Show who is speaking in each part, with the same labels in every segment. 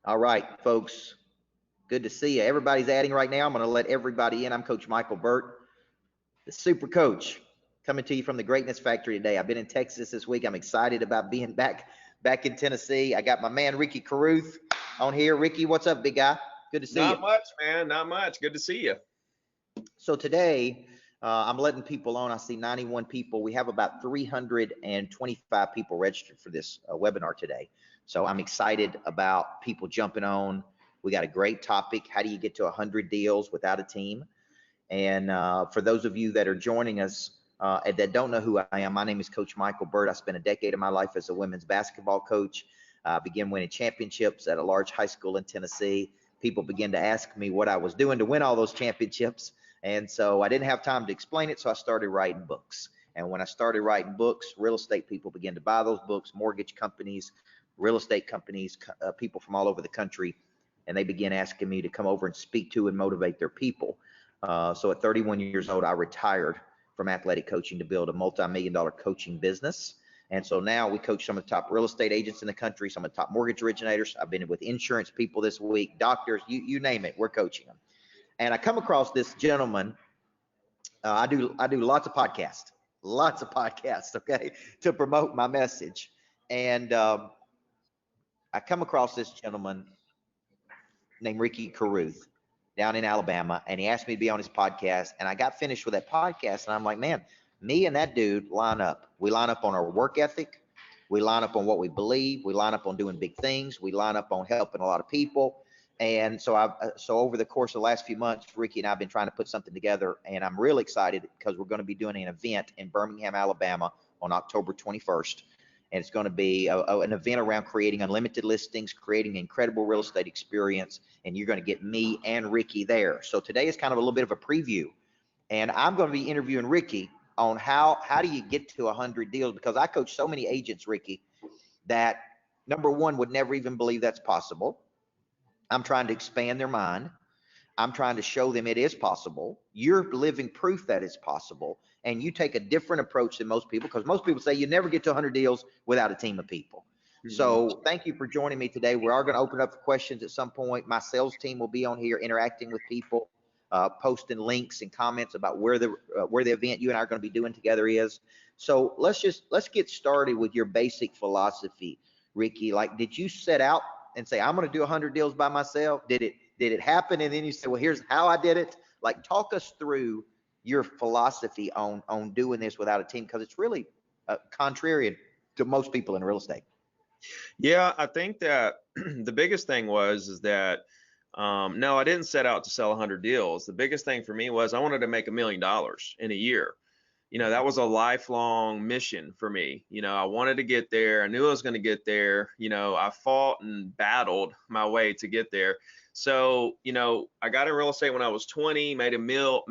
Speaker 1: All right, folks. Good to see you. Everybody's adding right now. I'm going to let everybody in. I'm Coach Michael BURT, the super coach, coming to you from the Greatness Factory today. I've been in Texas this week. I'm excited about being back in Tennessee. I got my man Ricky Caruth on here. Ricky, what's up, big guy? Good to see you.
Speaker 2: Not much, man. Not much. Good to see you.
Speaker 1: So today, I'm letting people on. I see 91 people. We have about 325 people registered for this webinar today. So I'm excited about people jumping on. We got a great topic. How do you get to 100 deals without a team? And for those of you that are joining us that don't know who I am, my name is Coach Michael BURT. I spent a decade of my life as a women's basketball coach. Began winning championships at a large high school in Tennessee. People began to ask me what I was doing to win all those championships. And so I didn't have time to explain it, so I started writing books. And when I started writing books, real estate people began to buy those books, mortgage companies, real estate companies, people from all over the country, and they began asking me to come over and speak to and motivate their people. So at 31 years old, I retired from athletic coaching to build a multi-million-dollar coaching business. And so now we coach some of the top real estate agents in the country, some of the top mortgage originators. I've been with insurance people this week, doctors, you name it, we're coaching them. And I come across this gentleman. I do lots of podcasts, okay, to promote my message. And I come across this gentleman named Ricky Caruth down in Alabama, and he asked me to be on his podcast. And I got finished with that podcast, and I'm like, man, me and that dude line up. We line up on our work ethic. We line up on what we believe. We line up on doing big things. We line up on helping a lot of people. And so over the course of the last few months, Ricky and I have been trying to put something together, and I'm really excited because we're going to be doing an event in Birmingham, Alabama on October 21st. And it's going to be an event around creating unlimited listings, creating an incredible real estate experience, and you're going to get me and Ricky there. So today is kind of a little bit of a preview, and I'm going to be interviewing Ricky on how do you get to 100 deals, because I coach so many agents, Ricky, that number one would never even believe that's possible. I'm trying to expand their mind. I'm trying to show them it is possible. You're living proof that it's possible. And you take a different approach than most people, because most people say you never get to 100 deals without a team of people. So thank you for joining me today. We are going to open up for questions at some point. My sales team will be on here interacting with people, posting links and comments about where the event you and I are going to be doing together is. So let's get started with your basic philosophy, Ricky. Like, did you set out and say, I'm going to do 100 deals by myself? Did it happen? And then you say, well, here's how I did it. Like, talk us through your philosophy on doing this without a team, because it's really contrary to most people in real estate.
Speaker 2: Yeah, I think that the biggest thing is that no, I didn't set out to sell 100 deals. The biggest thing for me was I wanted to make $1 million in a year. That was a lifelong mission for me. I wanted to get there. I knew I was going to get there. I fought and battled my way to get there. So, I got in real estate when I was 20, made a mill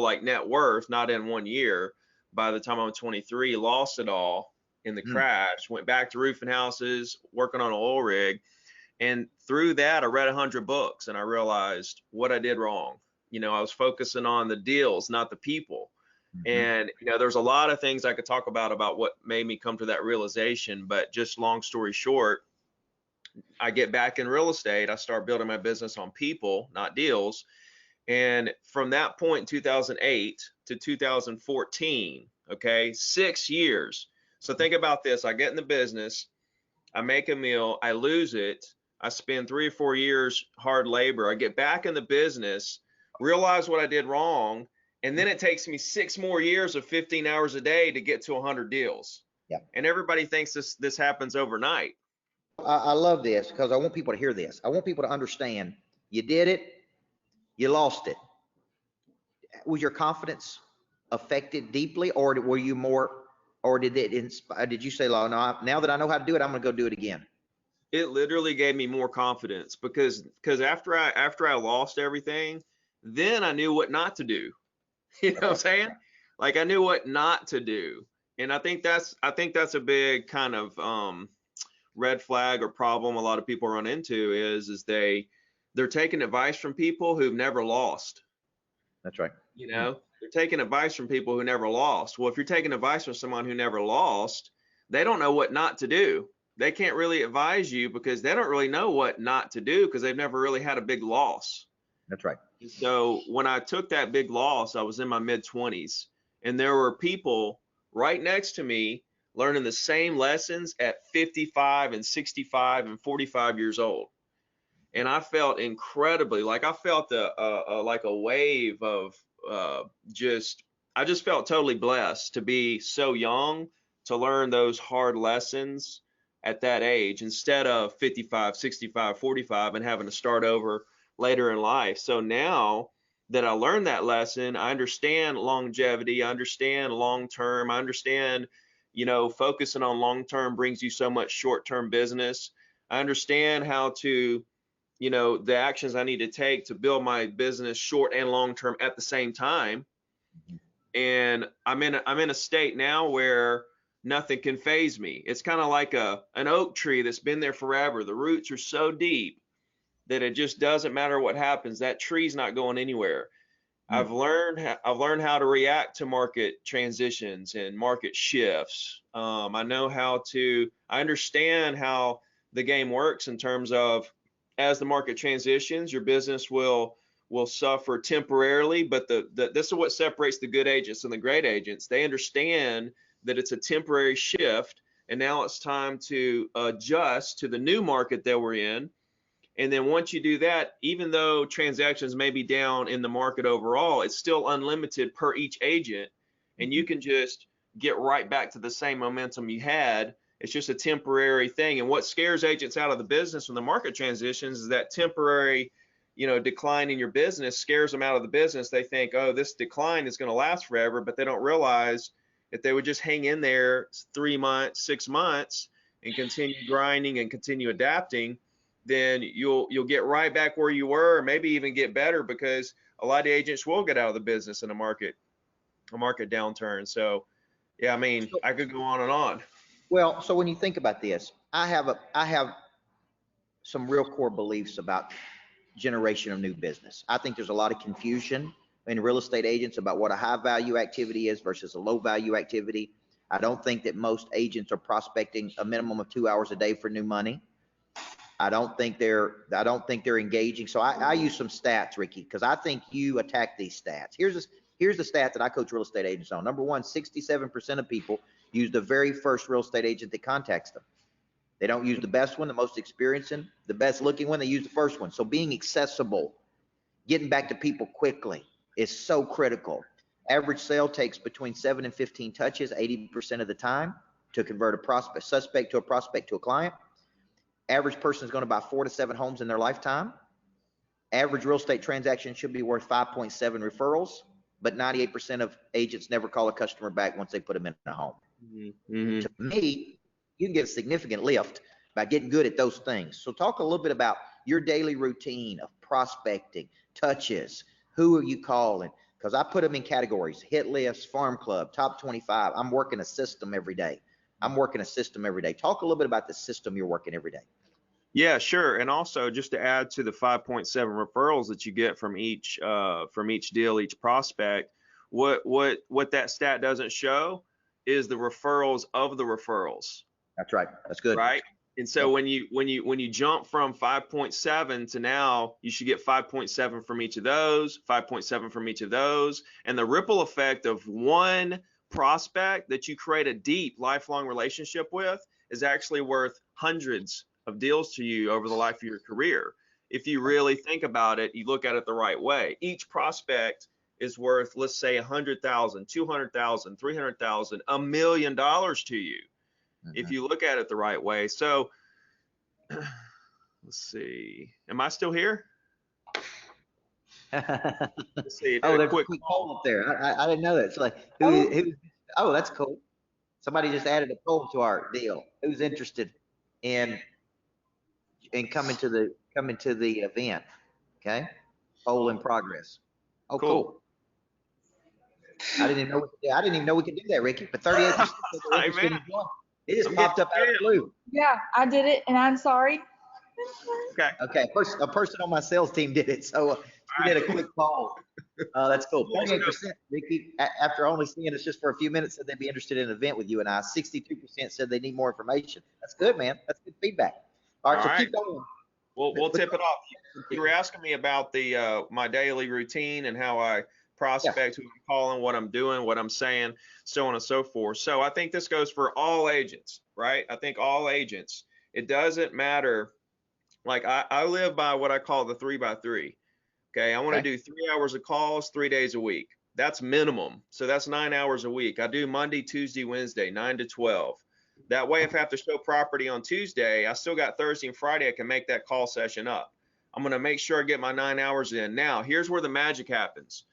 Speaker 2: like net worth, not in 1 year. By the time I'm 23, lost it all in the crash, went back to roofing houses, working on an oil rig. And through that, I read 100 books, and I realized what I did wrong. I was focusing on the deals, not the people. And, there's a lot of things I could talk about what made me come to that realization. But just long story short, I get back in real estate. I start building my business on people, not deals. And from that point, 2008 to 2014, okay, 6 years. So think about this. I get in the business, I make a meal, I lose it. I spend 3 or 4 years hard labor. I get back in the business, realize what I did wrong. And then it takes me 6 more years of 15 hours a day to get to 100 deals.
Speaker 1: Yeah.
Speaker 2: And everybody thinks this happens overnight.
Speaker 1: I love this because I want people to hear this. I want people to understand you did it, you lost it. Was your confidence affected deeply, or were you more, or did it inspire, did you say, oh, no, now that I know how to do it, I'm going to go do it again?
Speaker 2: It literally gave me more confidence because after I lost everything, then I knew what not to do. You know what I'm saying? Like, I knew what not to do. And I think that's a big kind of red flag or problem a lot of people run into is they're taking advice from people who've never lost.
Speaker 1: That's right.
Speaker 2: They're taking advice from people who never lost. Well, if you're taking advice from someone who never lost, they don't know what not to do. they can't really advise you because they don't really know what not to do because they've never really had a big loss.
Speaker 1: That's right.
Speaker 2: So when I took that big loss, I was in my mid 20s, and there were people right next to me learning the same lessons at 55 and 65 and 45 years old. And I felt incredibly like I felt like a wave of I just felt totally blessed to be so young to learn those hard lessons at that age instead of 55, 65, 45 and having to start over later in life. So now that I learned that lesson, I understand longevity, I understand long term, I understand, focusing on long term brings you so much short term business. I understand how to, the actions I need to take to build my business short and long term at the same time. And I'm in a state now where nothing can phase me. It's kind of like an oak tree that's been there forever. The roots are so deep that it just doesn't matter what happens. That tree's not going anywhere. I've learned how to react to market transitions and market shifts. I understand how the game works in terms of as the market transitions, your business will suffer temporarily, but this is what separates the good agents and the great agents. They understand that it's a temporary shift, and now it's time to adjust to the new market that we're in. And then once you do that, even though transactions may be down in the market overall, it's still unlimited per each agent, and you can just get right back to the same momentum you had. It's just a temporary thing. And what scares agents out of the business when the market transitions is that temporary, decline in your business scares them out of the business. They think, oh, this decline is going to last forever, but they don't realize if they would just hang in there 3 months, 6 months, and continue grinding and continue adapting, then you'll get right back where you were, or maybe even get better, because a lot of agents will get out of the business in a market downturn. So, yeah, I mean, I could go on and on.
Speaker 1: Well, so when you think about this, I have some real core beliefs about generation of new business. I think there's a lot of confusion in real estate agents about what a high value activity is versus a low value activity. I don't think that most agents are prospecting a minimum of 2 hours a day for new money. I don't think they're engaging. So I use some stats, Ricky, because I think you attack these stats. Here's the stat that I coach real estate agents on. Number one, 67% of people use the very first real estate agent that contacts them. They don't use the best one, the most experienced one, the best looking one. They use the first one. So being accessible, getting back to people quickly is so critical. Average sale takes between 7 and 15 touches 80% of the time to convert a suspect to a prospect to a client. Average person is going to buy 4 to 7 homes in their lifetime. Average real estate transaction should be worth 5.7 referrals, but 98% of agents never call a customer back once they put them in a home. Mm-hmm. To me, you can get a significant lift by getting good at those things. So talk a little bit about your daily routine of prospecting, touches, who are you calling? Because I put them in categories: hit lists, farm club, top 25. I'm working a system every day. Talk a little bit about the system you're working every day.
Speaker 2: Yeah, sure. And also, just to add to the 5.7 referrals that you get from each deal, each prospect, what that stat doesn't show is the referrals of the referrals.
Speaker 1: That's right. That's good.
Speaker 2: Right. And so when you jump from 5.7 to now, you should get 5.7 from each of those, 5.7 from each of those, and the ripple effect of one prospect that you create a deep lifelong relationship with is actually worth hundreds of deals to you over the life of your career. If you really think about it, you look at it the right way. Each prospect is worth, let's say, 100,000, 200,000, 300,000, $1 million to you, if you look at it the right way. So let's see, am I still here?
Speaker 1: Let's see. Oh, there's a quick poll up there. I didn't know that. It's like, oh, that's cool. Somebody just added a poll to our deal. Who's interested in coming to the event? Okay, poll in progress. Oh, cool. I didn't even know we could do that, Ricky. But 38%. It just popped up out of the blue.
Speaker 3: Yeah, I did it, and I'm sorry.
Speaker 2: Okay.
Speaker 1: A person on my sales team did it, so we did a quick poll. That's cool.
Speaker 2: Schools are
Speaker 1: 38%, Ricky, after only seeing us just for a few minutes, said they'd be interested in an event with you and I. 62% said they need more information. That's good, man. That's good feedback. All right,
Speaker 2: all
Speaker 1: so
Speaker 2: right.
Speaker 1: keep going.
Speaker 2: We'll tip it off. You were asking me about the my daily routine and how I
Speaker 1: Yeah.
Speaker 2: prospect, who I'm calling, what I'm doing, what I'm saying, so on and so forth. So I think this goes for all agents, right? I think all agents. It doesn't matter. Like I live by what I call the 3x3. Okay, I want to
Speaker 1: Okay.
Speaker 2: do 3 hours of calls 3 days a week. That's minimum. So that's 9 hours a week. I do Monday, Tuesday, Wednesday, 9 to 12. That way, if I have to show property on Tuesday, I still got Thursday and Friday. I can make that call session up. I'm going to make sure I get my 9 hours in. Now, here's where the magic happens.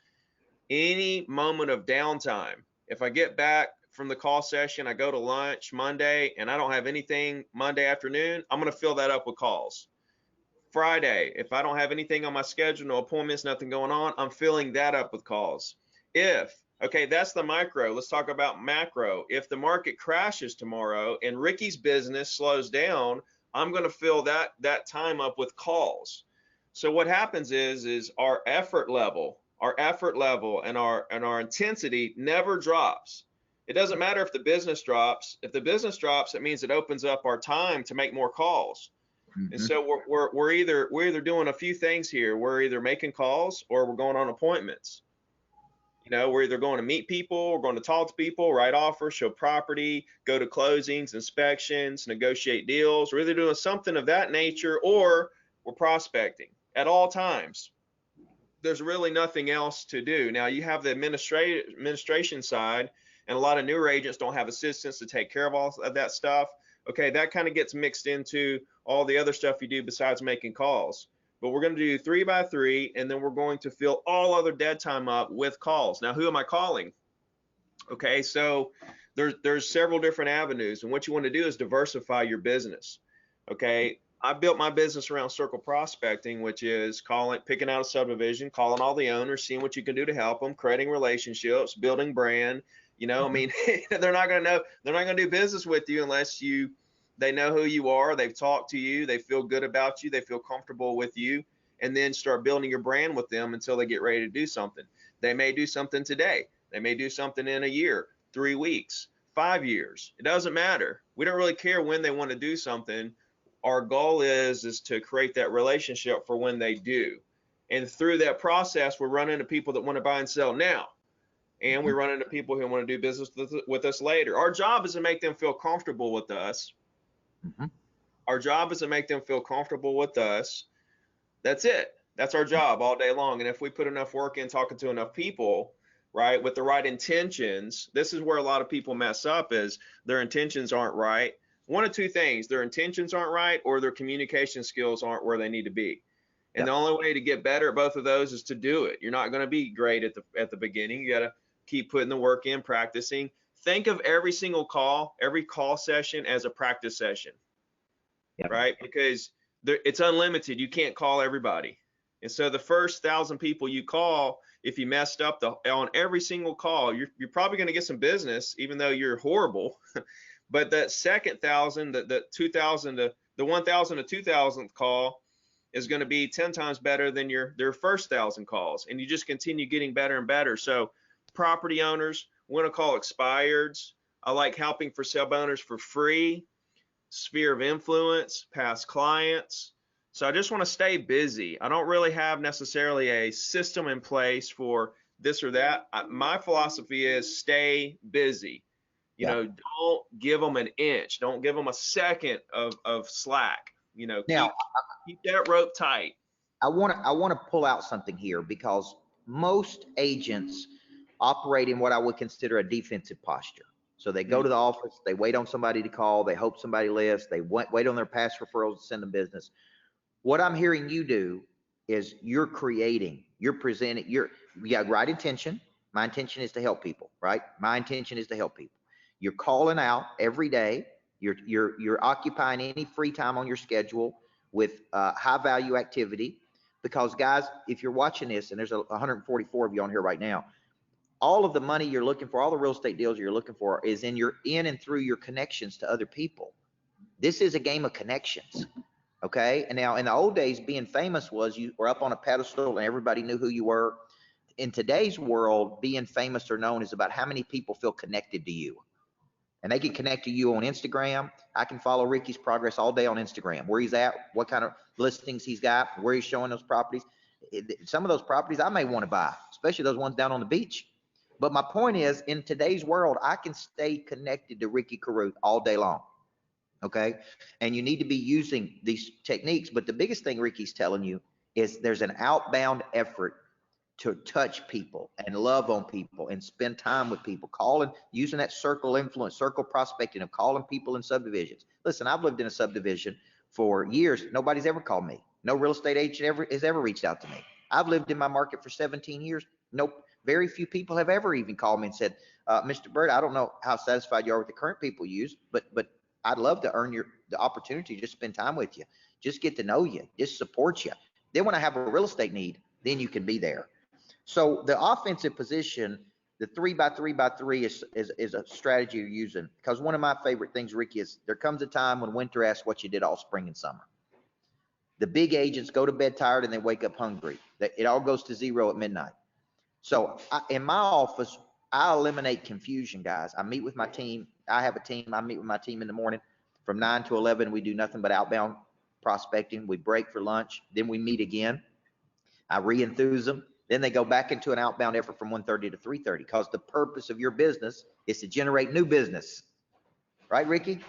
Speaker 2: Any moment of downtime, if I get back from the call session, I go to lunch Monday and I don't have anything Monday afternoon, I'm going to fill that up with calls. Friday, if I don't have anything on my schedule, no appointments, nothing going on, I'm filling that up with calls. Okay, that's the micro. Let's talk about macro. If the market crashes tomorrow and Ricky's business slows down, I'm going to fill that time up with calls. So what happens is our effort level and our intensity never drops. It doesn't matter if the business drops. If the business drops, it means it opens up our time to make more calls. And so we're either doing a few things here. We're either making calls or we're going on appointments. We're either going to meet people, we're going to talk to people, write offers, show property, go to closings, inspections, negotiate deals. We're either doing something of that nature or we're prospecting at all times. There's really nothing else to do. Now you have the administration side, and a lot of newer agents don't have assistants to take care of all of that stuff. Okay, that kind of gets mixed into all the other stuff you do besides making calls. But we're going to do 3x3, and then we're going to fill all other dead time up with calls. Now, who am I calling? Okay, so there's several different avenues, and what you want to do is diversify your business. Okay, I built my business around circle prospecting, which is picking out a subdivision, calling all the owners, seeing what you can do to help them, creating relationships, building brand. I mean, they're not going to do business with you unless they know who you are, they've talked to you, they feel good about you, they feel comfortable with you, and then start building your brand with them until they get ready to do something. They may do something today. They may do something in a year, 3 weeks, 5 years. It doesn't matter. We don't really care when they want to do something. Our goal is to create that relationship for when they do. And through that process, we're running into people that want to buy and sell now. And we run into people who want to do business with us later. Our job is to make them feel comfortable with us. Our job is to make them feel comfortable with us. That's it. That's our job all day long. And if we put enough work in talking to enough people, right, with the right intentions, this is where a lot of people mess up, is their intentions aren't right. One of two things: their intentions aren't right, or their communication skills aren't where they need to be. And the only way to get better at both of those is to do it. You're not going to be great at the beginning. You got to keep putting the work in, practicing. Think of every single call, every call session as a practice session. Right? Because it's unlimited. You can't call everybody. And so the first 1,000 people you call, if you messed up on every single call, you're probably going to get some business, even though you're horrible. But that second 1,000, the 2,000 to the 1,000 to 2,000th call is going to be 10 times better than their first 1,000 calls. And you just continue getting better and better. So property owners, we want to call expireds. I like helping for sale owners for free. Sphere of influence, past clients. So I just want to stay busy. I don't really have necessarily a system in place for this or that. My philosophy is stay busy. Don't give them an inch. Don't give them a second of slack.
Speaker 1: Now,
Speaker 2: keep that rope tight.
Speaker 1: I want to pull out something here, because most agents operate in what I would consider a defensive posture. So they go to the office, they wait on somebody to call, they hope somebody lists, they wait on their past referrals to send them business. What I'm hearing you do is you're presenting, you got right intention. My intention is to help people, right? My intention is to help people. You're calling out every day. You're occupying any free time on your schedule with high value activity. Because guys, if you're watching this, and there's 144 of you on here right now, all of the money you're looking for, all the real estate deals you're looking for, is in and through your connections to other people. This is a game of connections. Okay. And now in the old days, being famous was you were up on a pedestal and everybody knew who you were. in today's world, being famous or known is about how many people feel connected to you. And they can connect to you on Instagram. I can follow Ricky's progress all day on Instagram, where he's at, what kind of listings he's got, where he's showing those properties. Some of those properties I may want to buy, especially those ones down on the beach. But my point is, in today's world, I can stay connected to Ricky Carruth all day long. Okay. And you need to be using these techniques. But the biggest thing Ricky's telling you is there's an outbound effort to touch people and love on people and spend time with people, calling, using that circle influence, circle prospecting of calling people in subdivisions. Listen, I've lived in a subdivision for years. Nobody's ever called me. No real estate agent has ever reached out to me. I've lived in my market for 17 years. Nope. Very few people have ever even called me and said, Mr. Burt, I don't know how satisfied you are with the current people you use, but I'd love to earn the opportunity to just spend time with you, just get to know you, just support you. Then when I have a real estate need, then you can be there. So the offensive position, the 3x3x3 is a strategy you're using, because one of my favorite things, Ricky, is there comes a time when winter asks what you did all spring and summer. The big agents go to bed tired and they wake up hungry. It all goes to zero at midnight. So in my office, I eliminate confusion, guys. I meet with my team. I have a team. I meet with my team in the morning from 9 to 11. We do nothing but outbound prospecting. We break for lunch. Then we meet again. I re-enthuse them. Then they go back into an outbound effort from 1:30 to 3:30, because the purpose of your business is to generate new business. Right, Ricky?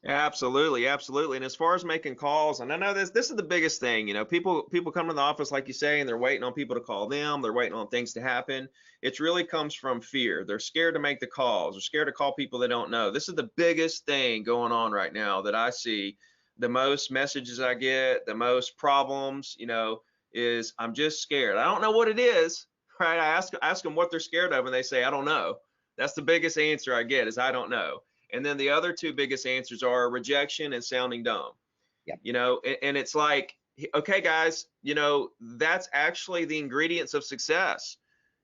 Speaker 2: Absolutely, absolutely. And as far as making calls, and I know this is the biggest thing, you know, people come to the office, like you say, and they're waiting on people to call them, they're waiting on things to happen. It really comes from fear. They're scared to make the calls, they're scared to call people they don't know. This is the biggest thing going on right now that I see. The most messages I get, the most problems, you know, is I'm just scared. I don't know what it is, right? I ask them what they're scared of, and they say, I don't know. That's the biggest answer I get, is I don't know. And then the other two biggest answers are rejection and sounding dumb.
Speaker 1: Yep.
Speaker 2: You know, and it's like, okay, guys, you know, that's actually the ingredients of success.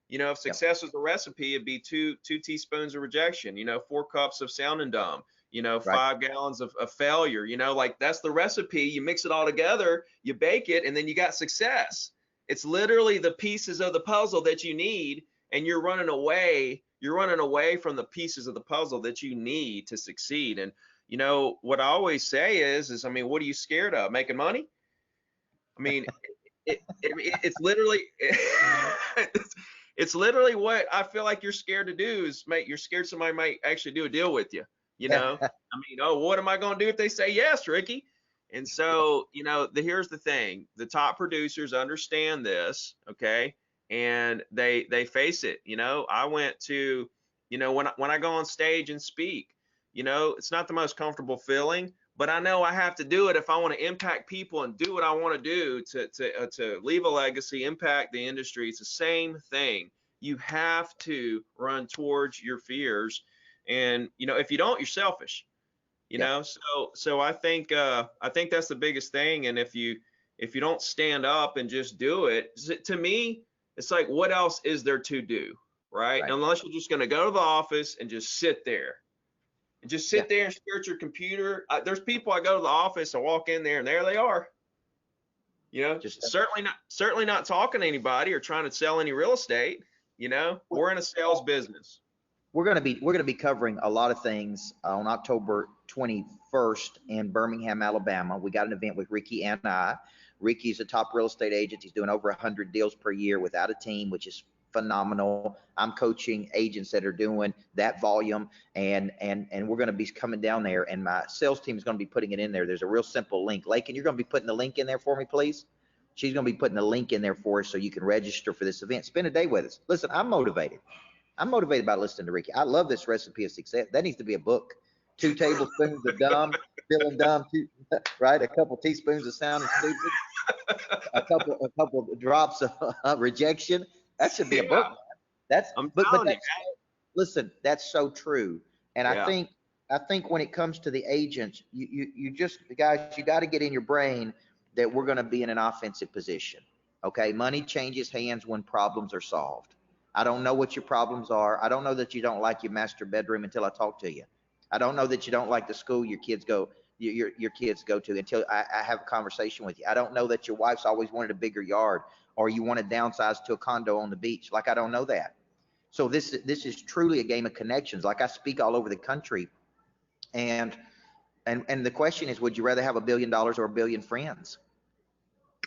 Speaker 2: You know, if success was a recipe, it'd be two teaspoons of rejection, you know, 4 cups of sounding dumb, you know, 5 gallons of failure, you know, like that's the recipe. You mix it all together, you bake it, and then you got success. It's literally the pieces of the puzzle that you need, and you're running away from the pieces of the puzzle that you need to succeed. And you know what I always say is I mean, what are you scared of? Making money? I mean, it's literally it's literally what I feel like you're scared to do, is you're scared somebody might actually do a deal with you. You know, I mean, oh, what am I going to do if they say yes, Ricky? And so, you know, here's the thing: the top producers understand this, okay? And they face it. You know, I went to, you know, when I go on stage and speak, you know, it's not the most comfortable feeling, but I know I have to do it if I want to impact people and do what I want to do to leave a legacy, impact the industry. It's the same thing. You have to run towards your fears, and you know, if you don't, you're selfish. You know, so I think that's the biggest thing. And if you don't stand up and just do it, to me, it's like, what else is there to do, right? Unless you're just going to go to the office and just sit there. And just sit there and stare at your computer. There's people, I go to the office, I walk in there, and there they are. You know, just certainly not talking to anybody or trying to sell any real estate. You know, we're in a sales business.
Speaker 1: We're going to be covering a lot of things on October 21st in Birmingham, Alabama. We got an event with Ricky and I. Ricky's a top real estate agent. He's doing over 100 deals per year without a team, which is phenomenal. I'm coaching agents that are doing that volume, and we're going to be coming down there, and my sales team is going to be putting it in there. There's a real simple link. Lakin, you're going to be putting the link in there for me, please? She's going to be putting the link in there for us so you can register for this event. Spend a day with us. Listen, I'm motivated. I'm motivated by listening to Ricky. I love this recipe of success. That needs to be a book. 2 tablespoons of dumb, feeling dumb, right? A couple teaspoons of sounding stupid. A couple drops of rejection. That should be a book. Listen, that's so true. And I think when it comes to the agents, you just, guys, you got to get in your brain that we're going to be in an offensive position. Okay, money changes hands when problems are solved. I don't know what your problems are. I don't know that you don't like your master bedroom until I talk to you. I don't know that you don't like the school your kids go your kids go to until I have a conversation with you. I don't know that your wife's always wanted a bigger yard or you want to downsize to a condo on the beach. Like, I don't know that. So this is truly a game of connections. Like, I speak all over the country, and the question is, would you rather have $1 billion or 1 billion friends?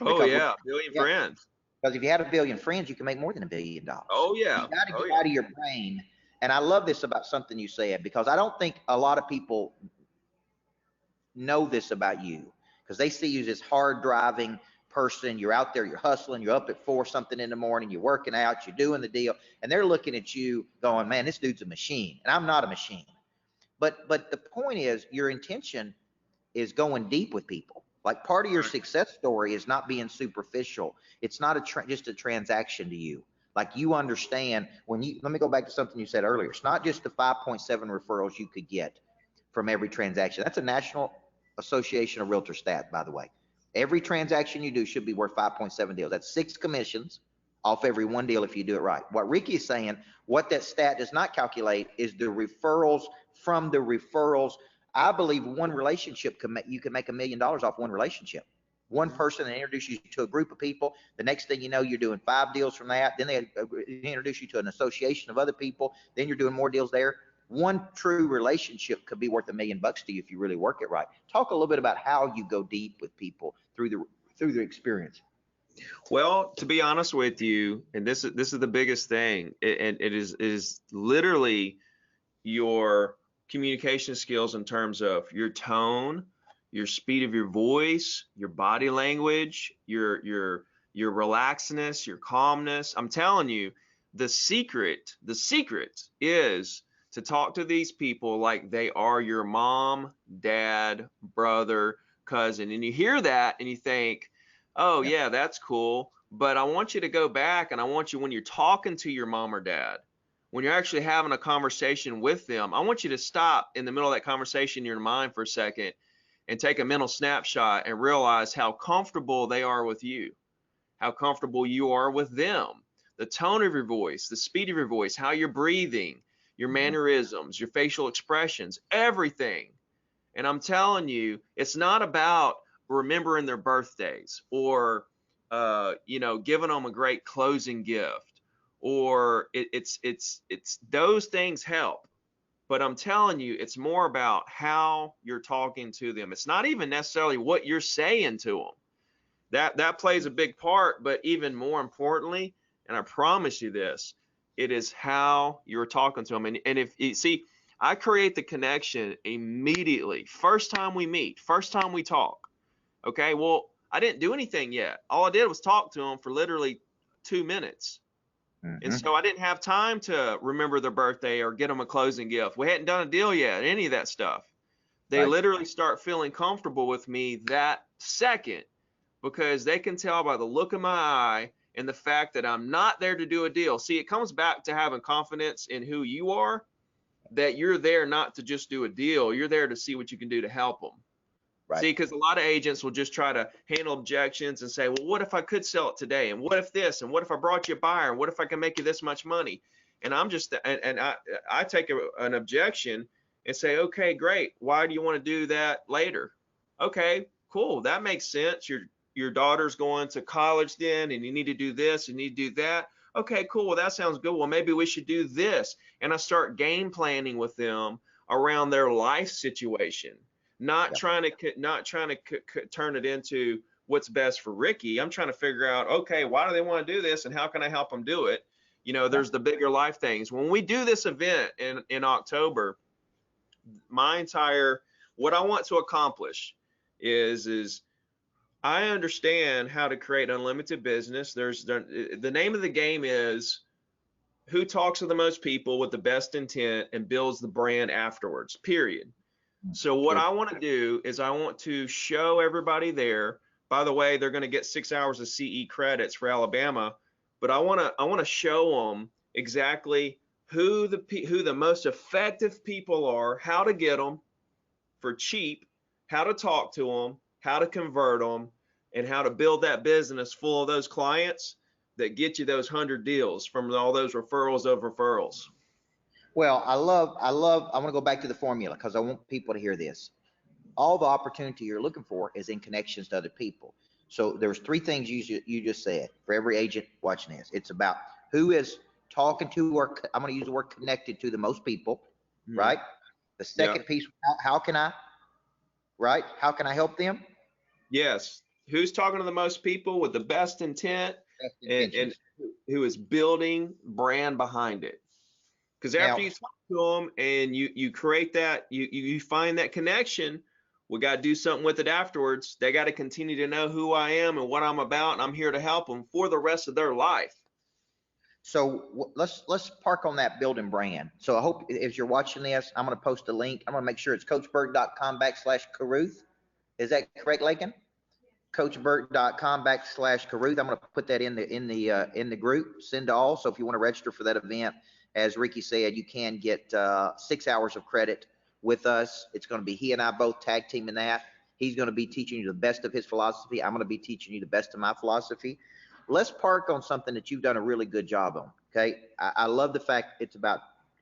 Speaker 2: Oh
Speaker 1: Because
Speaker 2: yeah, billion
Speaker 1: yeah,
Speaker 2: friends.
Speaker 1: because if you had 1 billion friends, you can make more than $1 billion.
Speaker 2: Oh
Speaker 1: You
Speaker 2: yeah.
Speaker 1: got to
Speaker 2: Oh
Speaker 1: get
Speaker 2: yeah.
Speaker 1: out of your brain. And I love this about something you said, because I don't think a lot of people know this about you, because they see you as this hard driving person. You're out there, you're hustling, you're up at 4 something in the morning, you're working out, you're doing the deal, and they're looking at you going, man, this dude's a machine. And I'm not a machine. But the point is, your intention is going deep with people. Like, part of your success story is not being superficial. It's not just a transaction to you. Like, you understand when you, let me go back to something you said earlier. It's not just the 5.7 referrals you could get from every transaction. That's a National Association of Realtor stat, by the way. Every transaction you do should be worth 5.7 deals. That's 6 commissions off every 1 deal if you do it right. What Ricky is saying, what that stat does not calculate is the referrals from the referrals. I believe one relationship you can make $1 million off one relationship. One person that introduces you to a group of people. The next thing you know, you're doing 5 deals from that. Then they introduce you to an association of other people. Then you're doing more deals there. One true relationship could be worth $1 million to you if you really work it right. Talk a little bit about how you go deep with people through the experience.
Speaker 2: Well, to be honest with you, and this is the biggest thing, and it is literally your communication skills in terms of your tone, your speed of your voice, your body language, your relaxedness, your calmness. I'm telling you, the secret is to talk to these people like they are your mom, dad, brother, cousin. And you hear that and you think, oh yeah, that's cool. But I want you to go back, and I want you, when you're talking to your mom or dad, when you're actually having a conversation with them, I want you to stop in the middle of that conversation in your mind for a second and take a mental snapshot and realize how comfortable they are with you, how comfortable you are with them, the tone of your voice, the speed of your voice, how you're breathing, your mannerisms, your facial expressions, everything. And I'm telling you, it's not about remembering their birthdays or giving them a great closing gift, or it's those things help. But I'm telling you, it's more about how you're talking to them. It's not even necessarily what you're saying to them. That plays a big part, but even more importantly, and I promise you this, it is how you're talking to them. And if you see, I create the connection immediately. First time we meet, first time we talk. Okay, well, I didn't do anything yet. All I did was talk to them for literally 2 minutes. And so I didn't have time to remember their birthday or get them a closing gift. We hadn't done a deal yet, any of that stuff. They literally start feeling comfortable with me that second, because they can tell by the look in my eye and the fact that I'm not there to do a deal. See, it comes back to having confidence in who you are, that you're there not to just do a deal. You're there to see what you can do to help them.
Speaker 1: Right.
Speaker 2: See, because a lot of agents will just try to handle objections and say, well, what if I could sell it today? And what if this? And what if I brought you a buyer? And what if I can make you this much money? And I'm just, and I take an objection and say, okay, great. Why do you want to do that later? Okay, cool. That makes sense. Your daughter's going to college then, and you need to do this, and you need to do that. Okay, cool. Well, that sounds good. Well, maybe we should do this. And I start game planning with them around their life situation. Not trying to turn it into what's best for Ricky. I'm trying to figure out, okay, why do they want to do this, and how can I help them do it? There's the bigger life things. When we do this event in October, what I want to accomplish is I understand how to create unlimited business. The name of the game is who talks to the most people with the best intent and builds the brand afterwards, period. So what I want to do is I want to show everybody there. By the way, they're going to get 6 hours of CE credits for Alabama, but I want to show them exactly who the most effective people are, how to get them for cheap, how to talk to them, how to convert them, and how to build that business full of those clients that get you those 100 deals from all those referrals of referrals.
Speaker 1: Well, I want to go back to the formula because I want people to hear this. all the opportunity you're looking for is in connections to other people. So there's three things you just said for every agent watching this. It's about who is talking to, or I'm going to use the word connected to, the most people, right? The
Speaker 2: Yeah.
Speaker 1: second piece, how can I, right? How can I help them?
Speaker 2: Yes. Who's talking to the most people with the best intent
Speaker 1: Best
Speaker 2: and
Speaker 1: intentions.
Speaker 2: who is building brand behind it? Because
Speaker 1: Now,
Speaker 2: after you talk to them and you create that, you find that connection, we got to do something with it afterwards. They got to continue to know who I am and what I'm about, and I'm here to help them for the rest of their life.
Speaker 1: so let's park on that building brand. So I hope as you're watching this, I'm going to post a link. I'm going to make sure it's coachburt.com/Caruth. Is that correct, Lakin? coachburt.com/Caruth. I'm going to put that in the group, send to all. So if you want to register for that event, as Ricky said, you can get 6 hours of credit with us. It's going to be he and I both tag teaming that. He's going to be teaching you the best of his philosophy. I'm going to be teaching you the best of my philosophy. Let's park on something that you've done a really good job on. Okay. I love the fact it's about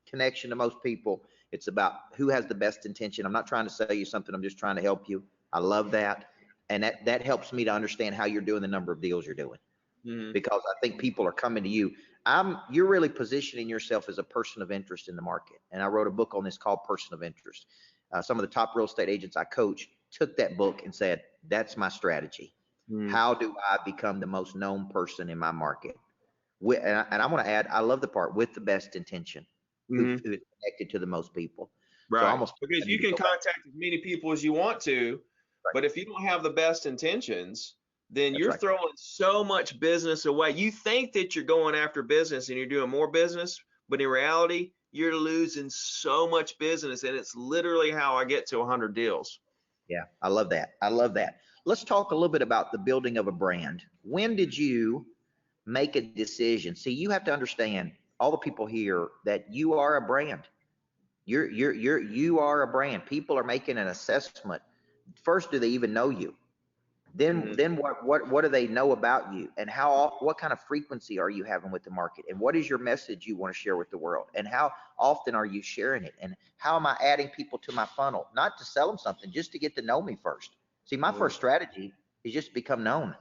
Speaker 1: connection to most people. It's about who has the best intention. I'm not trying to sell you something. I'm just trying to help you. I love that. And that helps me to understand how you're doing the number of deals you're doing, because I think people are coming to you. You're really positioning yourself as a person of interest in the market. And I wrote a book on this called Person of Interest. Some of the top real estate agents I coach took that book and said, that's my strategy. How do I become the most known person in my market? And I'm going to add, I love the part with the best intention, who is connected to the most people. So
Speaker 2: Right.
Speaker 1: almost
Speaker 2: Because you can contact as many people as you want to,
Speaker 1: right.
Speaker 2: but if you don't have the best intentions, then
Speaker 1: That's
Speaker 2: you're
Speaker 1: right.
Speaker 2: throwing so much business away. You think that you're going after business and you're doing more business, but in reality, you're losing so much business. And it's literally how I get to 100 deals.
Speaker 1: Yeah, I love that. I love that. Let's talk a little bit about the building of a brand. When did you make a decision? See, you have to understand, all the people here, that you are a brand. You are a brand. People are making an assessment. First, do they even know you? Then what do they know about you, and what kind of frequency are you having with the market, and what is your message you want to share with the world, and how often are you sharing it, and how am I adding people to my funnel, not to sell them something, just to get to know me first. See, my first strategy is just to become known.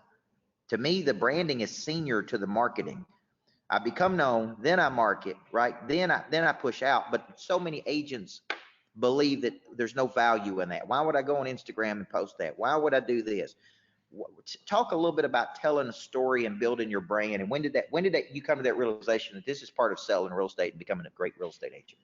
Speaker 1: To me, the branding is senior to the marketing. I become known, then I market, right? Then I push out. But so many agents believe that there's no value in that. Why would I go on Instagram and post that? Why would I do this? Talk a little bit about telling a story and building your brand. And when did that you come to that realization that this is part of selling real estate and becoming a great real estate agent?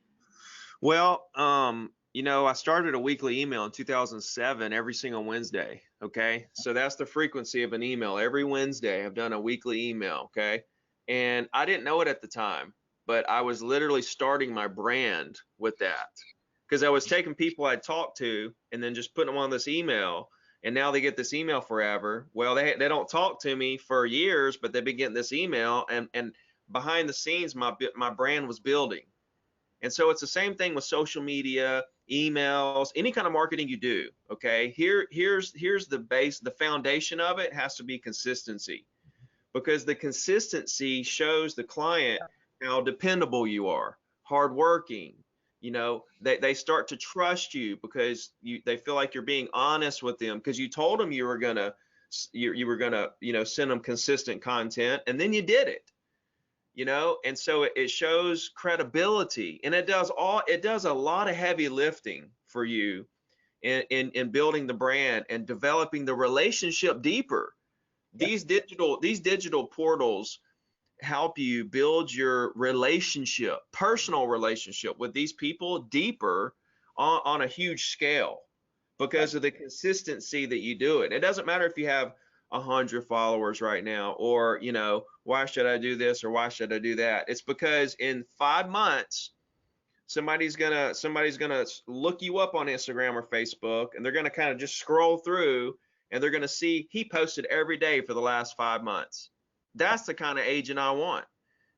Speaker 2: Well, I started a weekly email in 2007 every single Wednesday. Okay. So that's the frequency of an email. Every Wednesday, I've done a weekly email. Okay. And I didn't know it at the time, but I was literally starting my brand with that, because I was taking people I'd talked to and then just putting them on this email. And now they get this email forever. Well, they don't talk to me for years, but they've been getting this email, and behind the scenes, my brand was building. And so it's the same thing with social media, emails, any kind of marketing you do. Okay, here's the base, the foundation of it has to be consistency, because the consistency shows the client how dependable you are, hardworking. They start to trust you because they feel like you're being honest with them, because you told them you were gonna send them consistent content, and then you did it. And so it shows credibility, and it does a lot of heavy lifting for you in building the brand and developing the relationship deeper. These digital portals help you build your personal relationship with these people deeper on a huge scale, because of the consistency that you do it. It doesn't matter if you have 100 followers right now, or why should I do this or why should I do that? It's because in 5 months somebody's gonna look you up on Instagram or Facebook, and they're gonna kind of just scroll through, and they're gonna see he posted every day for the last 5 months. That's the kind of agent I want.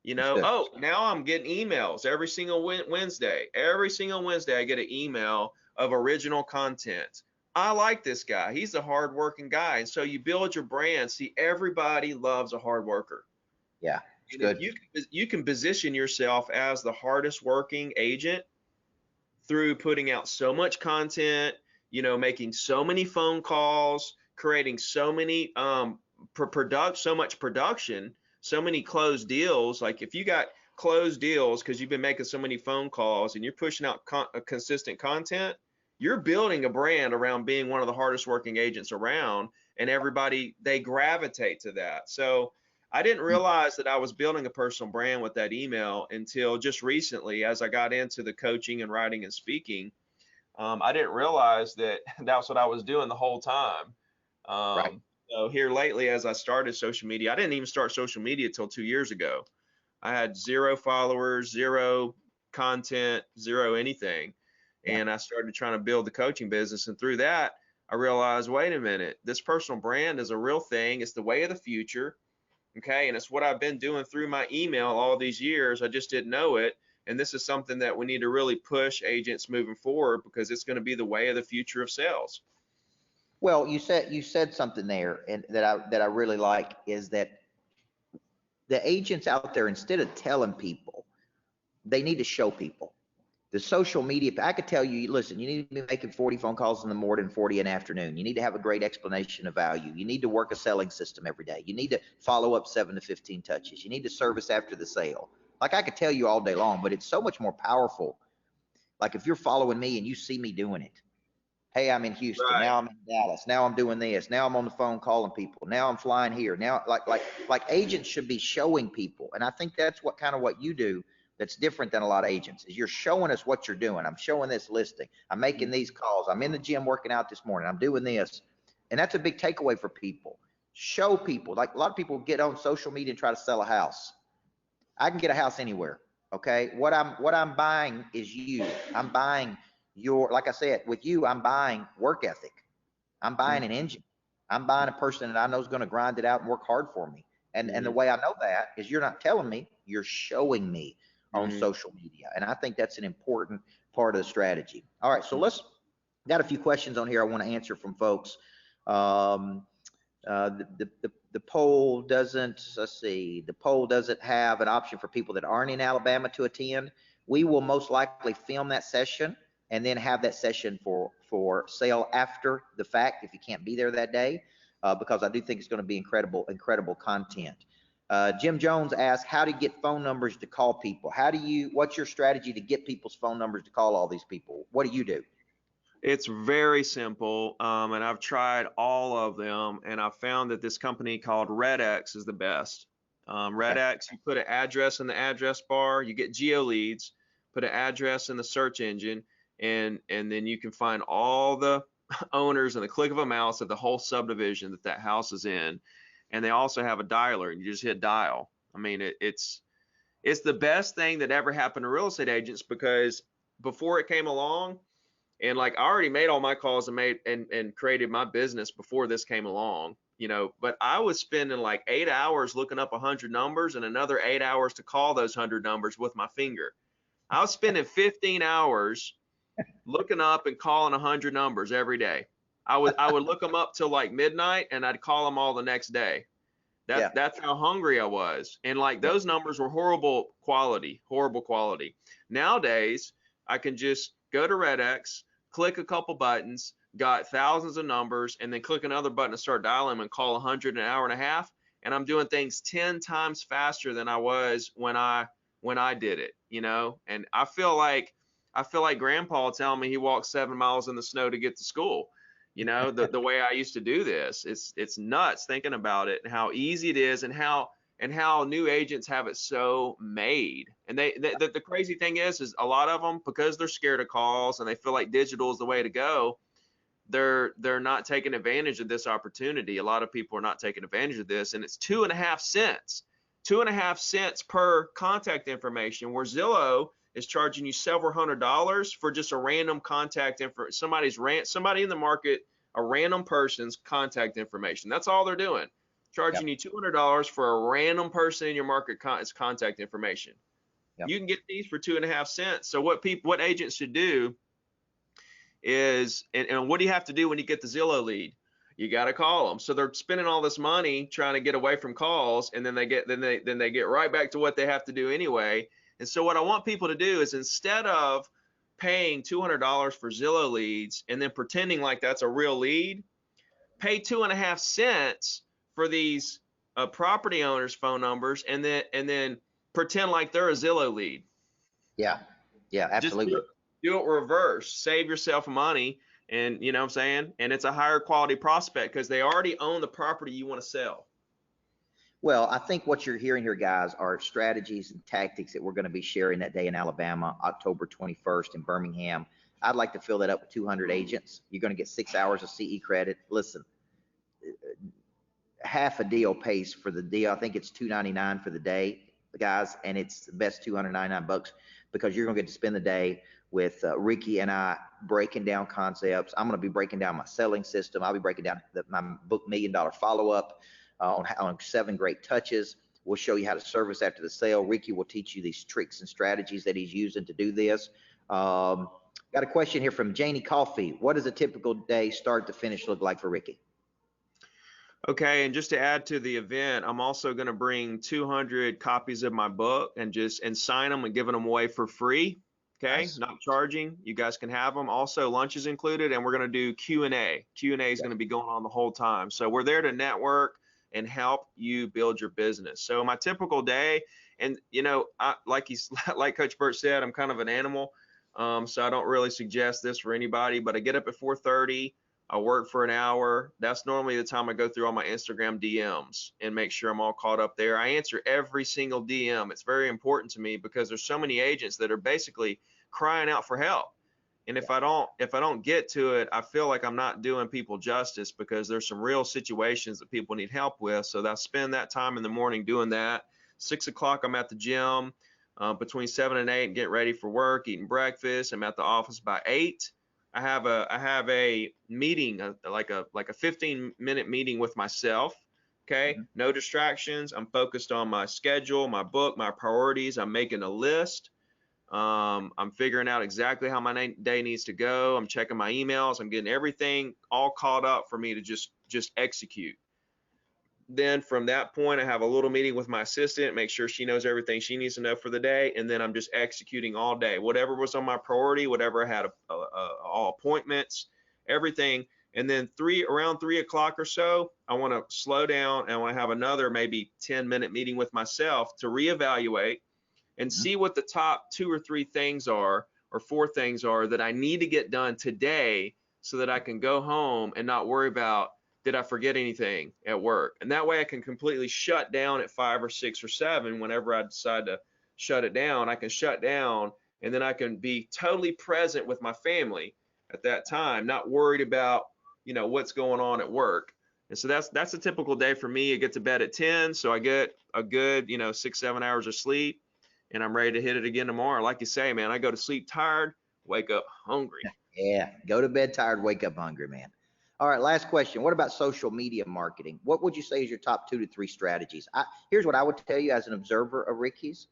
Speaker 2: Oh, now I'm getting emails every single Wednesday. Every single Wednesday I get an email of original content. I like this guy. He's a hardworking guy. And so you build your brand. See, everybody loves a hard worker.
Speaker 1: Yeah, it's
Speaker 2: And
Speaker 1: good.
Speaker 2: if you can position yourself as the hardest working agent through putting out so much content, making so many phone calls, creating so many so much production, so many closed deals. Like if you got closed deals because you've been making so many phone calls and you're pushing out consistent content, you're building a brand around being one of the hardest working agents around, and everybody, they gravitate to that. So I didn't realize that I was building a personal brand with that email until just recently, as I got into the coaching and writing and speaking. I didn't realize that that's what I was doing the whole time.
Speaker 1: Right.
Speaker 2: So here lately, as I started social media, I didn't even start social media till 2 years ago. I had 0 followers, 0 content, 0 anything.
Speaker 1: Yeah.
Speaker 2: And I started trying to build the coaching business. And through that, I realized, wait a minute, this personal brand is a real thing. It's the way of the future. Okay. And it's what I've been doing through my email all these years. I just didn't know it. And this is something that we need to really push agents moving forward, because it's going to be the way of the future of sales.
Speaker 1: Well, you said something there, and that I really like, is that the agents out there, instead of telling people, they need to show people. The social media, I could tell you, listen, you need to be making 40 phone calls in the morning, 40 in the afternoon. You need to have a great explanation of value. You need to work a selling system every day. You need to follow up 7 to 15 touches. You need to service after the sale. Like I could tell you all day long, but it's so much more powerful. Like if you're following me and you see me doing it. Hey, I'm in Houston.
Speaker 2: Right.
Speaker 1: Now I'm in Dallas. Now I'm doing this. Now I'm on the phone calling people. Now I'm flying here. Now, like agents should be showing people. And I think that's what kind of what you do that's different than a lot of agents, is you're showing us what you're doing. I'm showing this listing. I'm making these calls. I'm in the gym working out this morning. I'm doing this. And that's a big takeaway for people. Show people. Like a lot of people get on social media and try to sell a house. I can get a house anywhere. Okay. What I'm buying is you. I'm buying like I said, with you, I'm buying work ethic. I'm buying an engine. I'm buying a person that I know is going to grind it out and work hard for me. And the way I know that is you're not telling me, you're showing me on social media. And I think that's an important part of the strategy. All right. So got a few questions on here I want to answer from folks. The poll doesn't, let's see, the poll doesn't have an option for people that aren't in Alabama to attend. We will most likely film that session and then have that session for sale after the fact if you can't be there that day, because I do think it's going to be incredible content. Jim Jones asked, how to get phone numbers to call people. What's your strategy to get people's phone numbers to call all these people? What do you do?
Speaker 2: It's very simple, and I've tried all of them, and I've found that this company called RedX is the best. RedX, you put an address in the address bar, you get geo leads, put an address in the search engine, and then you can find all the owners in the click of a mouse of the whole subdivision that house is in. And they also have a dialer, and you just hit dial. I mean, it's the best thing that ever happened to real estate agents, because before it came along, and like I already made all my calls and created my business before this came along, but I was spending like 8 hours looking up 100 numbers and another 8 hours to call those 100 numbers with my finger. I was spending 15 hours looking up and calling 100 numbers every day. I would look them up till like midnight, and I'd call them all the next day. That's how hungry I was. And like those numbers were horrible quality. Nowadays, I can just go to RedX, click a couple buttons, got thousands of numbers, and then click another button to start dialing them and call 100 in an hour and a half. And I'm doing things 10 times faster than I was when I did it, and I feel like grandpa telling me he walked 7 miles in the snow to get to school. The way I used to do this, it's nuts thinking about it and how easy it is, and how new agents have it so made. And the crazy thing is a lot of them, because they're scared of calls and they feel like digital is the way to go, they're not taking advantage of this opportunity. A lot of people are not taking advantage of this, and it's 2.5 cents. 2.5 cents per contact information, where Zillow is charging you several $100s for just a random contact info. Somebody in the market, a random person's contact information. That's all they're doing. Charging you $200 for a random person in your market contact information. You can get these for 2.5 cents. So what agents should do is, and what do you have to do when you get the Zillow lead? You got to call them. So they're spending all this money trying to get away from calls, and then they get right back to what they have to do anyway. And so what I want people to do is, instead of paying $200 for Zillow leads and then pretending like that's a real lead, pay 2.5 cents for these property owners' phone numbers and then pretend like they're a Zillow lead.
Speaker 1: Yeah. Yeah,
Speaker 2: Just
Speaker 1: absolutely.
Speaker 2: do it reverse. Save yourself money, and you know what I'm saying? And it's a higher quality prospect because they already own the property you want to sell.
Speaker 1: Well, I think what you're hearing here, guys, are strategies and tactics that we're going to be sharing that day in Alabama, October 21st in Birmingham. I'd like to fill that up with 200 agents. You're going to get 6 hours of CE credit. Listen, half a deal pays for the deal. I think it's $299 for the day, guys, and it's the best $299 because you're going to get to spend the day with Ricky and I breaking down concepts. I'm going to be breaking down my selling system. I'll be breaking down my book $1 Million Follow-Up on 7 great touches. We'll show you how to service after the sale. Ricky will teach you these tricks and strategies that he's using to do this. Got a question here from Janie Coffey. What does a typical day start to finish look like for Ricky?
Speaker 2: Okay, and just to add to the event, I'm also going to bring 200 copies of my book and sign them and giving them away for free. Okay,
Speaker 1: Nice.
Speaker 2: not charging. You guys can have them. Also, lunch is included, and we're going to do Q&A. Q&A is going to be going on the whole time. So we're there to network and help you build your business. So my typical day, and you know, like Coach Burt said, I'm kind of an animal, so I don't really suggest this for anybody. But I get up at 4:30. I work for an hour. That's normally the time I go through all my Instagram DMs and make sure I'm all caught up there. I answer every single DM. It's very important to me because there's so many agents that are basically crying out for help. And if I don't get to it, I feel like I'm not doing people justice because there's some real situations that people need help with. So I spend that time in the morning doing that. 6 o'clock, I'm at the gym between 7 and 8 and getting ready for work, eating breakfast. I'm at the office by 8. I have a meeting, like a 15-minute meeting with myself. Okay, no distractions. I'm focused on my schedule, my book, my priorities. I'm making a list. I'm figuring out exactly how my day needs to go. I'm checking my emails. I'm getting everything all caught up for me to just execute. Then from that point, I have a little meeting with my assistant, make sure she knows everything she needs to know for the day, and then I'm just executing all day. Whatever was on my priority, whatever I had all appointments, everything. And then around 3 o'clock or so, I want to slow down and I want to have another maybe 10-minute meeting with myself to reevaluate and see what the top 2 or 3 things are or 4 things are that I need to get done today so that I can go home and not worry about, did I forget anything at work? And that way I can completely shut down at 5 or 6 or 7 whenever I decide to shut it down. I can shut down and then I can be totally present with my family at that time, not worried about, you know, what's going on at work. And so that's a typical day for me. I get to bed at 10, so I get a good, 6-7 hours of sleep, and I'm ready to hit it again tomorrow. Like you say, man, I go to sleep tired, wake up hungry.
Speaker 1: Yeah, go to bed tired, wake up hungry, man. All right, last question. What about social media marketing? What would you say is your top 2 to 3 strategies? Here's what I would tell you as an observer of Ricky's.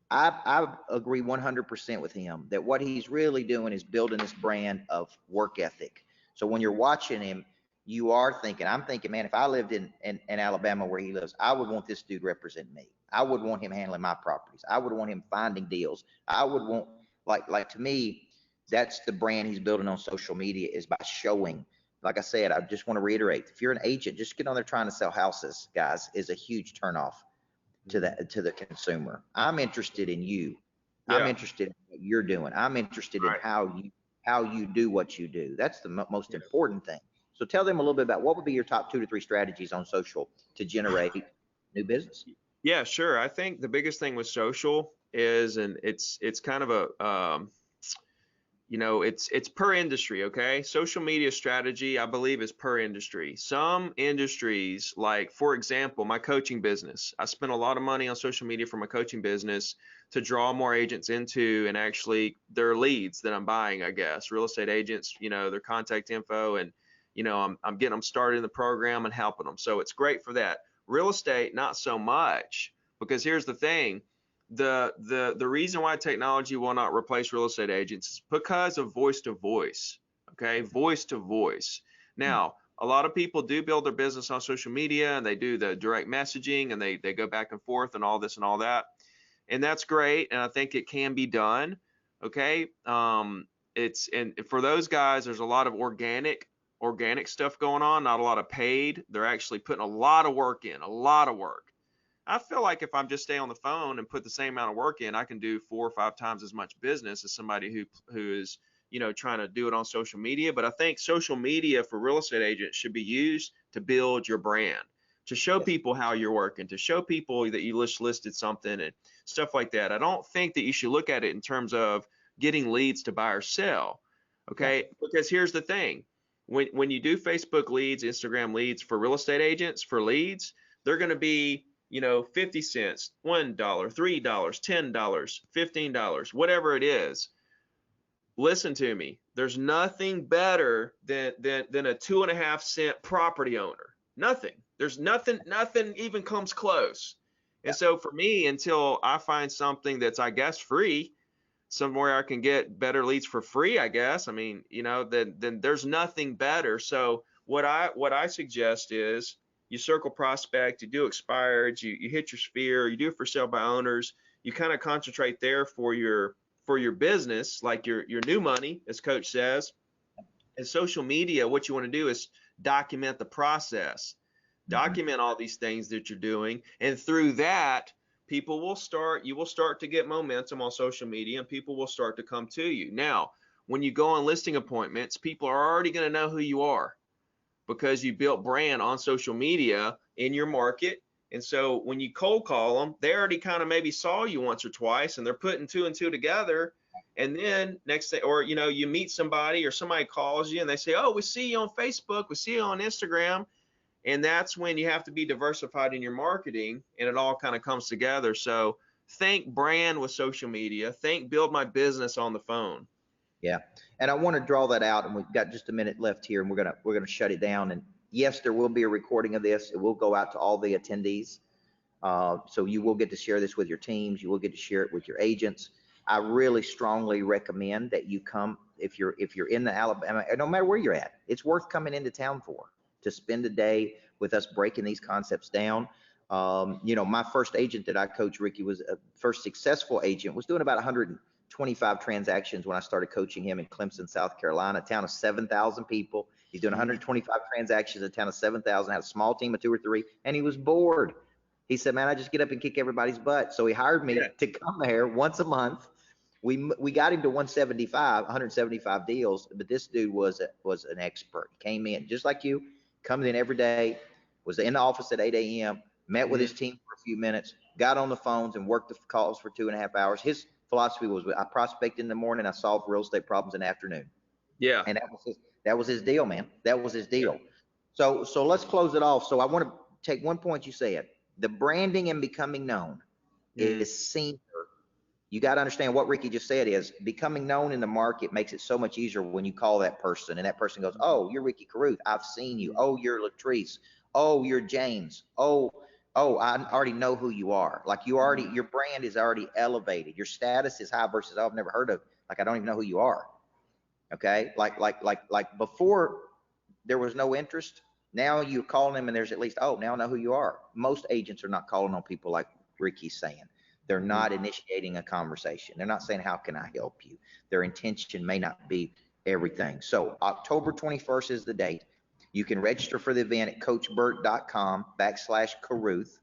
Speaker 1: I agree 100% with him that what he's really doing is building this brand of work ethic. So when you're watching him, I'm thinking, man, if I lived in Alabama where he lives, I would want this dude representing me. I would want him handling my properties. I would want him finding deals. I would want, like to me, that's the brand he's building on social media, is by showing. Like I said, I just want to reiterate, if you're an agent, just get on there trying to sell houses, guys, is a huge turnoff to the consumer. I'm interested in you.
Speaker 2: Yeah.
Speaker 1: I'm interested in what you're doing. I'm interested in how you do what you do. That's the most important thing. So tell them a little bit about what would be your top 2 to 3 strategies on social to generate new business.
Speaker 2: Yeah, sure. I think the biggest thing with social is, and it's kind of a it's per industry. Okay, social media strategy, I believe, is per industry. Some industries, like for example, my coaching business, I spent a lot of money on social media for my coaching business to draw more agents into, and actually their leads that I'm buying, I guess, real estate agents, their contact info, and I'm getting them started in the program and helping them. So it's great for that. Real estate, not so much, because here's the thing. The reason why technology will not replace real estate agents is because of voice to voice. Okay, voice to voice. Now, a lot of people do build their business on social media, and they do the direct messaging, and they go back and forth and all this and all that, and that's great, and I think it can be done. Okay. And for those guys, there's a lot of organic stuff going on, not a lot of paid. They're actually putting a lot of work in, a lot of work. I feel like if I'm just stay on the phone and put the same amount of work in, I can do 4 or 5 times as much business as somebody who is, trying to do it on social media. But I think social media for real estate agents should be used to build your brand, to show people how you're working, to show people that you just listed something and stuff like that. I don't think that you should look at it in terms of getting leads to buy or sell. Okay, because here's the thing. When you do Facebook leads, Instagram leads for real estate agents for leads, they're going to be 50 cents, $1, $3, $10, $15, whatever it is. Listen to me. There's nothing better than a 2.5 cent property owner. Nothing. There's nothing even comes close. And so for me, until I find something that's, I guess, free, somewhere I can get better leads for free, I guess. I mean, then there's nothing better. So what I suggest is you circle prospect, you do expireds, you hit your sphere, you do it for sale by owners. You kind of concentrate there for your business, like your new money, as Coach says. And social media, what you want to do is document the process, document all these things that you're doing, and through that, you will start to get momentum on social media, and people will start to come to you. Now, when you go on listing appointments, people are already going to know who you are because you built brand on social media in your market. And so when you cold call them, they already kind of maybe saw you once or twice, and they're putting 2 and 2 together. And then next thing, or you meet somebody, or somebody calls you and they say, oh, we see you on Facebook, we see you on Instagram. And that's when you have to be diversified in your marketing, and it all kind of comes together. So think brand with social media, think build my business on the phone.
Speaker 1: Yeah. And I want to draw that out, and we've got just a minute left here, and we're going to shut it down. And yes, there will be a recording of this. It will go out to all the attendees. So you will get to share this with your teams. You will get to share it with your agents. I really strongly recommend that you come, if you're in the Alabama, no matter where you're at, it's worth coming into town to spend a day with us breaking these concepts down. My first agent that I coached, Ricky, was a first successful agent, was doing about 125 transactions when I started coaching him in Clemson, South Carolina, a town of 7,000 people. He's doing 125 transactions in a town of 7,000, had a small team of 2 or 3, and he was bored. He said, man, I just get up and kick everybody's butt. So he hired me to come there once a month. We got him to 175 deals, but this dude was an expert. He came in just like you, coming in every day, was in the office at 8 a.m., met with his team for a few minutes, got on the phones and worked the calls for 2.5 hours. His philosophy was, I prospect in the morning, I solve real estate problems in the afternoon.
Speaker 2: Yeah.
Speaker 1: And that was his deal, man. That was his deal. So let's close it off. So I want to take one point you said. The branding and becoming known is senior. You got to understand what Ricky just said is becoming known in the market makes it so much easier when you call that person and that person goes, oh, you're Ricky Caruth. I've seen you. Oh, you're Latrice. Oh, you're James. Oh, I already know who you are. Like your brand is already elevated. Your status is high versus, oh, I've never heard of, like, I don't even know who you are. Okay. Like before there was no interest. Now you call them and there's at least, oh, now I know who you are. Most agents are not calling on people like Ricky's saying. They're not initiating a conversation. They're not saying, how can I help you? Their intention may not be everything. So October 21st is the date. You can register for the event at coachburt.com/Caruth.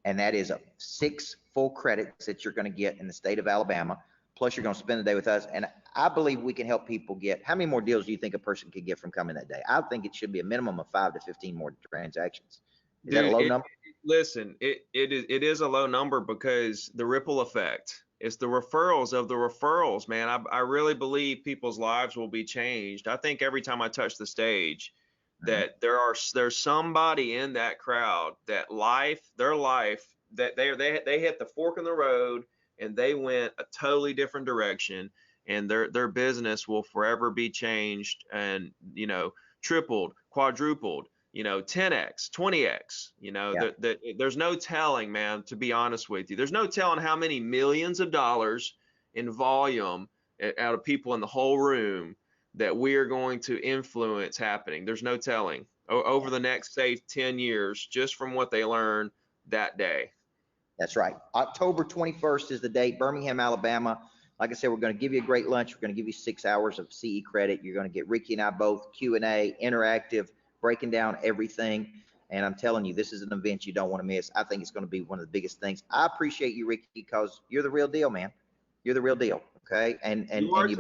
Speaker 1: And that is 6 full credits that you're going to get in the state of Alabama. Plus you're going to spend the day with us. And I believe we can help people get, how many more deals do you think a person could get from coming that day? I think it should be a minimum of 5 to 15 more transactions. Is that a low number?
Speaker 2: Listen, it is a low number because the ripple effect. It's the referrals of the referrals, man. I really believe people's lives will be changed. I think every time I touch the stage, that there's somebody in that crowd that their life that they hit the fork in the road and they went a totally different direction, and their business will forever be changed and tripled, quadrupled. 10x, 20x, there's no telling, man, to be honest with you. There's no telling how many millions of dollars in volume out of people in the whole room that we are going to influence happening. There's no telling over the next, say, 10 years, just from what they learn that day.
Speaker 1: That's right. October 21st is the date, Birmingham, Alabama. Like I said, we're going to give you a great lunch. We're going to give you 6 hours of CE credit. You're going to get Ricky and I both Q&A, interactive, breaking down everything. And I'm telling you, this is an event you don't want to miss. I think it's going to be one of the biggest things. I appreciate you, Ricky, because you're the real deal, man. You're the real deal. Okay. And you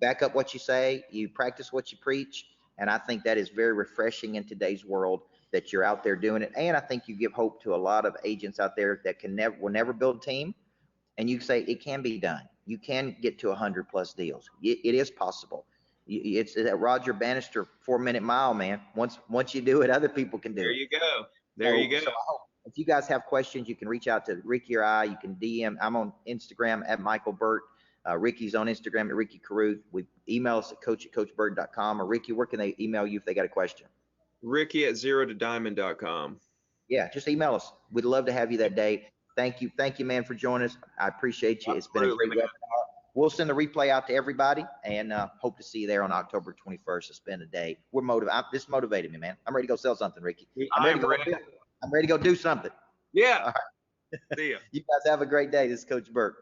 Speaker 1: back up what you say, you practice what you preach. And I think that is very refreshing in today's world that you're out there doing it. And I think you give hope to a lot of agents out there that will never build a team. And you say it can be done. You can get to 100+ deals. It is possible. It's that Roger Bannister 4-minute mile, man. Once you do it, other people can do it.
Speaker 2: There you go. There you go.
Speaker 1: So if you guys have questions, you can reach out to Ricky or I. You can DM. I'm on Instagram at Michael Burt. Ricky's on Instagram at Ricky Caruth. Email us at coach@coachburt.com. Or Ricky, where can they email you if they got a question?
Speaker 2: Ricky at zerododiamond.com.
Speaker 1: Yeah, just email us. We'd love to have you that day. Thank you, man, for joining us. I appreciate you. It's been a great webinar. We'll send the replay out to everybody, and hope to see you there on October 21st to spend a day. We're motivated. This motivated me, man. I'm ready to go sell something, Ricky. I'm ready to go do something.
Speaker 2: Yeah.
Speaker 1: All right.
Speaker 2: See ya.
Speaker 1: You guys have a great day. This is Coach Burt.